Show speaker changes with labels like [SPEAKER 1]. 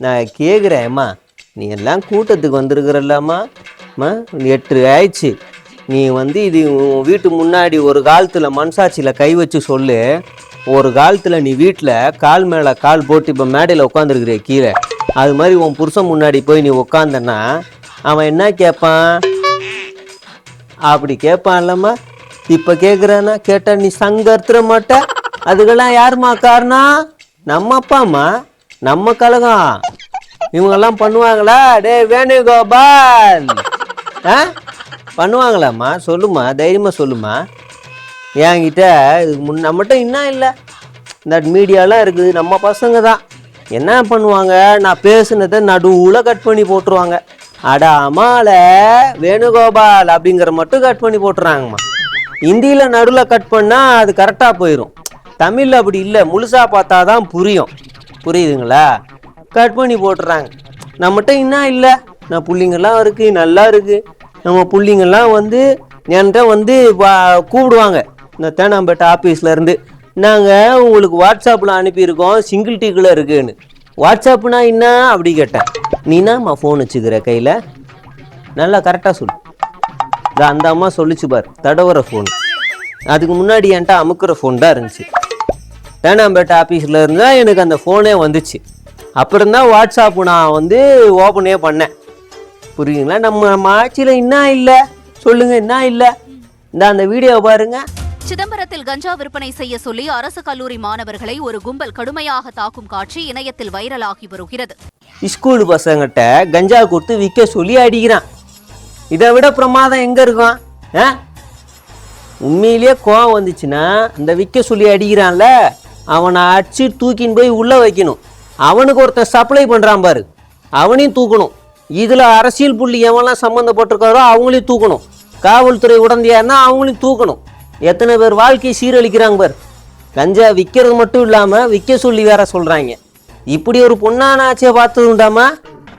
[SPEAKER 1] நான் கேட்குறேன்ம்மா, நீ எல்லாம் கூட்டத்துக்கு வந்திருக்கிறல்லம்மா. 8 ஆயிடுச்சு. நீ இது உன் வீட்டு முன்னாடி ஒரு காலத்தில் மனசாட்சியில் கை வச்சு சொல்லு. ஒரு காலத்தில் நீ வீட்டில் கால் மேலே கால் போட்டு இப்போ மேடையில் உட்காந்துருக்குற கீழே, அது மாதிரி உன் புருஷன் முன்னாடி போய் நீ உட்காந்தன்னா அவன் என்ன கேட்பான்? அப்படி கேட்பான்லம்மா. இப்போ கேட்குறானா? கேட்டால் நீ சங்கர்த்துற மாட்ட. அதுக்கெல்லாம் யாருமா காரணம்? நம்ம அப்பாம்மா, நம்ம கழகம். இவங்கெல்லாம் பண்ணுவாங்களா? டே வேணுகோபால், பண்ணுவாங்களாம்மா? சொல்லுமா, தைரியமாக சொல்லுமா. என்கிட்ட இதுக்கு நம்மகிட்ட இன்னும் இல்லை. இந்த மீடியாலாம் இருக்குது, நம்ம பசங்க தான் என்ன பண்ணுவாங்க, நான் பேசுனதை நடுவில் கட் பண்ணி போட்டுருவாங்க. அட அம்மால வேணுகோபால் அப்படிங்கிற மட்டும் கட் பண்ணி போட்டுறாங்கம்மா. ஹிந்தியில் நடுவில் கட் பண்ணால் அது கரெக்டாக போயிடும். தமிழில் அப்படி இல்லை, முழுசாக பார்த்தா தான் புரியும். புரியுதுங்களா? கட் பண்ணி போட்டுறாங்க. நம்மகிட்ட இன்னும் இல்லை. நான் பிள்ளைங்கள்லாம் இருக்குது, நல்லா இருக்குது. நம்ம பிள்ளைங்கள்லாம் என்கிட்ட கூப்பிடுவாங்க இந்த தேனாம்பேட்டை ஆஃபீஸ்லேருந்து. நாங்கள் உங்களுக்கு வாட்ஸ்அப்பில் அனுப்பியிருக்கோம், சிங்கிள் டீக்கில் இருக்குன்னு. வாட்ஸ்அப்புனா என்ன அப்படி கேட்டேன். நீனாம்மா ஃபோன் வச்சுக்கிற கையில்? நல்லா கரெக்டாக சொல்லு. அந்த அம்மா சொல்லிச்சு பார், தடவர ஃபோன். அதுக்கு முன்னாடி என்கிட்ட அமுக்கிற ஃபோன் தான் இருந்துச்சு. தேனாம்பேட்டை ஆஃபீஸில் இருந்தால் எனக்கு அந்த ஃபோனே வந்துச்சு. அப்புறம் தான் வாட்ஸ்அப்பு நான் ஓப்பனே பண்ணேன். புரியுதுங்களா? நம்ம ஆட்சியில் என்ன இல்லை சொல்லுங்க, என்ன இல்லை? அந்த வீடியோவை பாருங்க.
[SPEAKER 2] சிதம்பரத்தில் கஞ்சா விற்பனை செய்ய சொல்லி அரசு கல்லூரி மாணவர்களை ஒரு கும்பல் கடுமையாக தாக்கும் காட்சி இணையத்தில் வைரலாகி வருகிறது.
[SPEAKER 1] ஸ்கூல் பசங்கிட்ட கஞ்சா கொடுத்து விற்க சொல்லி அடிக்கிறான். இதை விட பிரமாதம் எங்க இருக்கும்? உண்மையிலேயே கோவம் வந்துச்சுன்னா அந்த விற்க சொல்லி அடிக்கிறான்ல, அவனை அடிச்சு தூக்கின்னு போய் உள்ள வைக்கணும். அவனுக்கு ஒருத்தன் சப்ளை பண்றான் பாரு, அவனையும் தூக்கணும். இதுல அரசியல் புள்ளி எவெல்லாம் சம்மந்தப்பட்டிருக்காரோ அவங்களையும் தூக்கணும். காவல்துறை உடந்தையாருன்னா அவங்களையும் தூக்கணும். எத்தனை பேர் வாழ்க்கையை சீரழிக்கிறாங்க பார். கஞ்சா விற்கிறது மட்டும் இல்லாமல் விற்க சொல்லி வேற சொல்கிறாங்க. இப்படி ஒரு பொண்ணான ஆட்சியை பார்த்தது உண்டாமா?